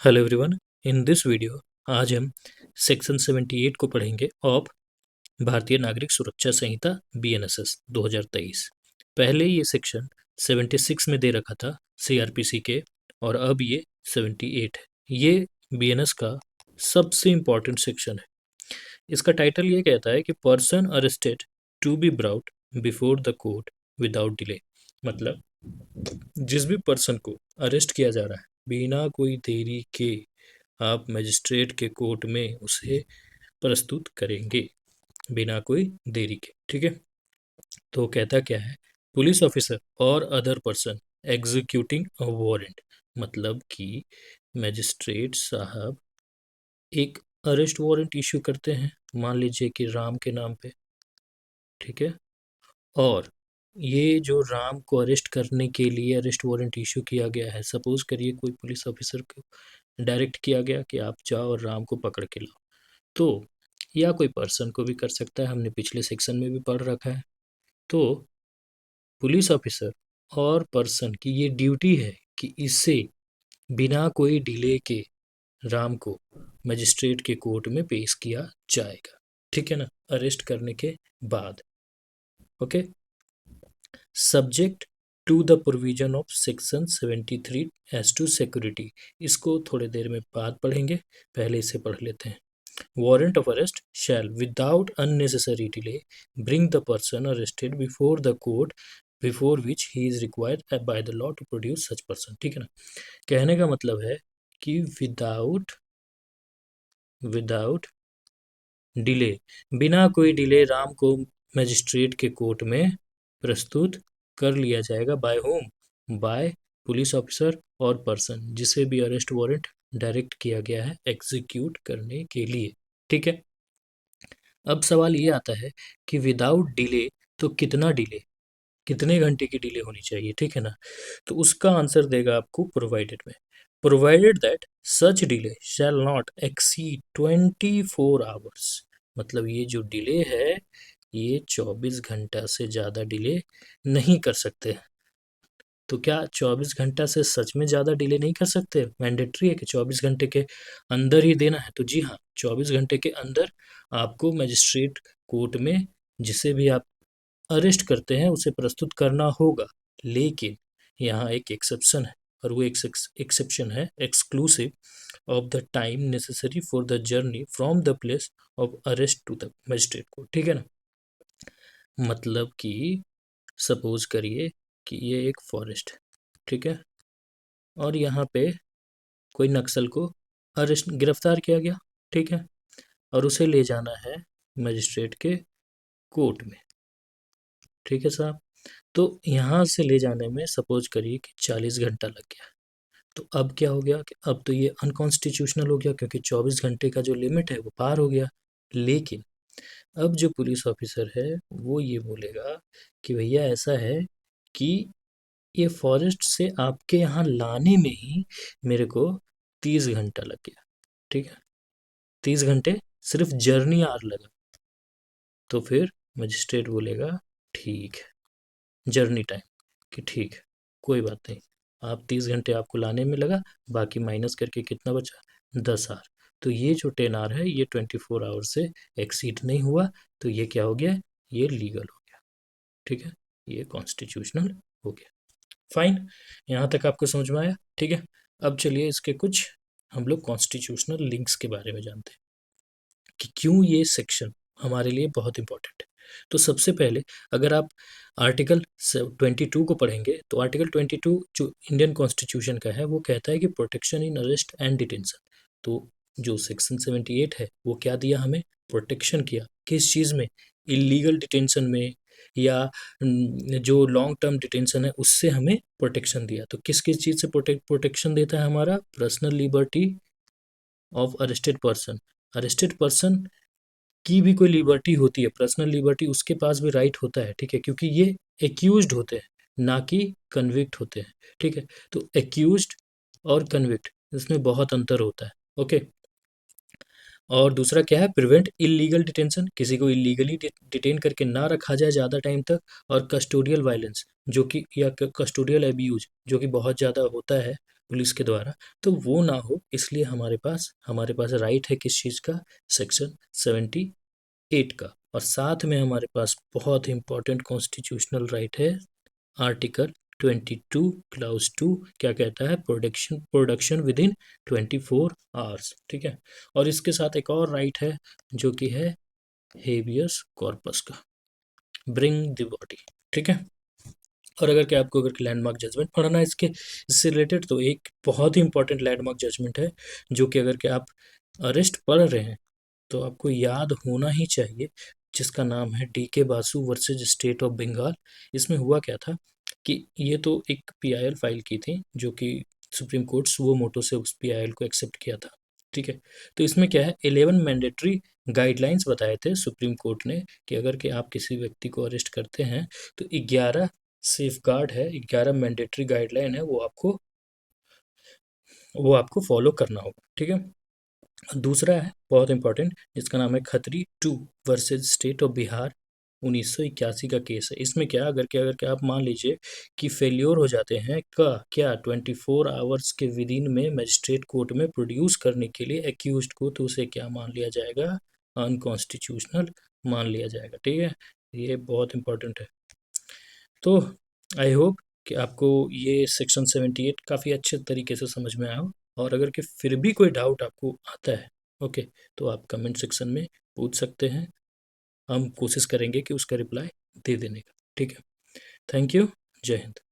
Hello everyone. In this video आज हम section 78 को पढ़ेंगे ऑफ भारतीय नागरिक सुरक्षा संहिता BNSS 2023। पहले ये सेक्शन 76 में दे रखा था CRPC के, और अब ये 78 है। ये BNS का सबसे इम्पॉर्टेंट सेक्शन है। इसका टाइटल ये कहता है कि person arrested to be brought before the court without delay. मतलब जिस भी पर्सन को अरेस्ट किया जा रहा है बिना कोई देरी के आप मजिस्ट्रेट के कोर्ट में उसे प्रस्तुत करेंगे, बिना कोई देरी के। ठीक है। तो कहता क्या है, पुलिस ऑफिसर और other person executing a warrant. मतलब कि मजिस्ट्रेट साहब एक अरेस्ट वारंट इशू करते हैं, मान लीजिए कि राम के नाम पे। ठीक है। और ये जो राम को अरेस्ट करने के लिए अरेस्ट वारंट इशू किया गया है, सपोज करिए कोई पुलिस ऑफिसर को डायरेक्ट किया गया कि आप जाओ और राम को पकड़ के लाओ, तो या कोई पर्सन को भी कर सकता है, हमने पिछले सेक्शन में भी पढ़ रखा है। तो पुलिस ऑफिसर और पर्सन की ये ड्यूटी है कि इसे बिना कोई डिले के राम को मजिस्ट्रेट के कोर्ट में पेश किया जाएगा। ठीक है ना, अरेस्ट करने के बाद। Okay. Subject to the provision of section 73 as to security. इसको थोड़ी देर में बाद पढ़ेंगे, पहले इसे पढ़ लेते हैं। Warrant of arrest shall without unnecessary delay bring the person arrested before the court before which he is required by the law to produce such person. ठीक है ना। कहने का मतलब है कि विदाउट डिले, बिना कोई डिले राम को मजिस्ट्रेट के कोर्ट में प्रस्तुत कर लिया जाएगा। By whom? By police officer और पर्सन जिसे भी अरेस्ट वारंट डायरेक्ट किया गया है एग्जीक्यूट करने के लिए। ठीक है। अब सवाल ये आता है कि विदाउट डिले, तो कितना डिले, कितने घंटे की डिले होनी चाहिए। ठीक है ना। तो उसका आंसर देगा आपको प्रोवाइडेड में। Provided that such delay shall not exceed 24 hours. मतलब ये जो डिले है ये 24 घंटा से ज़्यादा डिले नहीं कर सकते। तो क्या 24 घंटा से सच में ज़्यादा डिले नहीं कर सकते? मैंडेटरी है कि 24 घंटे के अंदर ही देना है। तो जी हाँ, 24 घंटे के अंदर आपको मजिस्ट्रेट कोर्ट में जिसे भी आप अरेस्ट करते हैं उसे प्रस्तुत करना होगा। लेकिन यहाँ एक एक्सेप्शन है, और वो एक्सेप्शन है exclusive of the time necessary for the journey from the place of arrest to the magistrate court. ठीक है ना। मतलब कि सपोज करिए कि ये एक फॉरेस्ट है। ठीक है। और यहाँ पे कोई नक्सल को अरेस्ट गिरफ्तार किया गया। ठीक है। और उसे ले जाना है मजिस्ट्रेट के कोर्ट में। ठीक है साहब। तो यहाँ से ले जाने में सपोज करिए कि 40 घंटा लग गया। तो अब क्या हो गया कि अब तो ये अनकॉन्स्टिट्यूशनल हो गया, क्योंकि 24 घंटे का जो लिमिट है वो पार हो गया। लेकिन अब जो पुलिस ऑफिसर है वो ये बोलेगा कि भैया ऐसा है कि ये फॉरेस्ट से आपके यहाँ लाने में ही मेरे को 30 घंटा लग गया। ठीक है। 30 घंटे सिर्फ जर्नी आर लगा। तो फिर मजिस्ट्रेट बोलेगा ठीक है, जर्नी टाइम, कि ठीक है कोई बात नहीं, आप 30 घंटे आपको लाने में लगा, बाकी माइनस करके कितना बचा, 10 आवर। तो ये जो 10 आवर है ये 24 आवर से एक्सीड नहीं हुआ, तो ये क्या हो गया, ये लीगल हो गया। ठीक है। ये कॉन्स्टिट्यूशनल हो गया। फाइन। यहाँ तक आपको समझ में आया? ठीक है। अब चलिए इसके कुछ हम लोग कॉन्स्टिट्यूशनल लिंक्स के बारे में जानते हैं कि क्यों ये सेक्शन हमारे लिए बहुत इंपॉर्टेंट है। तो सबसे पहले अगर आप आर्टिकल 22 को पढ़ेंगे, तो आर्टिकल 22 जो इंडियन कॉन्स्टिट्यूशन का है वो कहता है कि protection in arrest and detention. तो जो सेक्शन 78 है वो क्या दिया, हमें प्रोटेक्शन किया। किस चीज़ में? इलीगल डिटेंशन में, या जो लॉन्ग टर्म डिटेंशन है उससे हमें प्रोटेक्शन दिया। तो किस किस चीज़ से प्रोटेक्शन देता है? हमारा personal liberty of arrested person. Arrested person की भी कोई लिबर्टी होती है, पर्सनल लिबर्टी, उसके पास भी राइट होता है। ठीक है। क्योंकि ये एक्यूज्ड होते हैं ना कि कन्विक्ट होते हैं। ठीक है। तो एक्यूज्ड और कन्विक्ट इसमें बहुत अंतर होता है। ओके। और दूसरा क्या है, प्रिवेंट इलीगल डिटेंशन, किसी को इलीगली डिटेन करके ना रखा जाए ज़्यादा टाइम तक। और कस्टोडियल वायलेंस जो कि, या कस्टोडियल एब्यूज जो कि बहुत ज़्यादा होता है पुलिस के द्वारा, तो वो ना हो, इसलिए हमारे पास राइट है किस चीज़ का, सेक्शन 78 का। और साथ में हमारे पास बहुत इंपॉर्टेंट कॉन्स्टिट्यूशनल राइट है, आर्टिकल 22 क्लाउज 2 क्या कहता है, प्रोडक्शन विद इन 24 आवर्स, ठीक है। और इसके साथ एक और राइट है जो कि है हेबियस कॉर्पस का, ब्रिंग द बॉडी, ठीक है। और अगर क्या आपको अगर लैंडमार्क जजमेंट पढ़ना है इससे रिलेटेड, तो एक बहुत ही इंपॉर्टेंट लैंडमार्क जजमेंट है जो कि अगर क्या आप अरेस्ट पढ़ रहे हैं तो आपको याद होना ही चाहिए, जिसका नाम है DK Basu versus state of Bengal. इसमें हुआ क्या था कि ये तो एक PIL फाइल की थी जो कि सुप्रीम कोर्ट सुओ मोटो से उस PIL को एक्सेप्ट किया था, ठीक है। तो इसमें क्या है, 11 मैंडेटरी गाइडलाइंस बताए थे सुप्रीम कोर्ट ने कि अगर कि आप किसी व्यक्ति को अरेस्ट करते हैं तो 11 सेफ गार्ड है, 11 मैंडेटरी गाइडलाइन है, वो आपको फॉलो करना होगा, ठीक है। दूसरा है बहुत इंपॉर्टेंट, जिसका नाम है Khatri 2 versus state of Bihar, 1981 का केस है। इसमें क्या अगर क्या आप मान लीजिए कि फेल्योर हो जाते हैं का क्या 24 आवर्स के विद इन में मजिस्ट्रेट कोर्ट में प्रोड्यूस करने के लिए एक्यूज्ड को, तो उसे क्या मान लिया जाएगा, अनकॉन्स्टिट्यूशनल मान लिया जाएगा, ठीक है। ये बहुत इंपॉर्टेंट है। तो आई होप कि आपको ये सेक्शन 78 काफ़ी अच्छे तरीके से समझ में आया हो। और अगर कि फिर भी कोई डाउट आपको आता है, ओके, तो आप कमेंट सेक्शन में पूछ सकते हैं, हम कोशिश करेंगे कि उसका रिप्लाई दे देने का, ठीक है। Thank you. जय हिंद।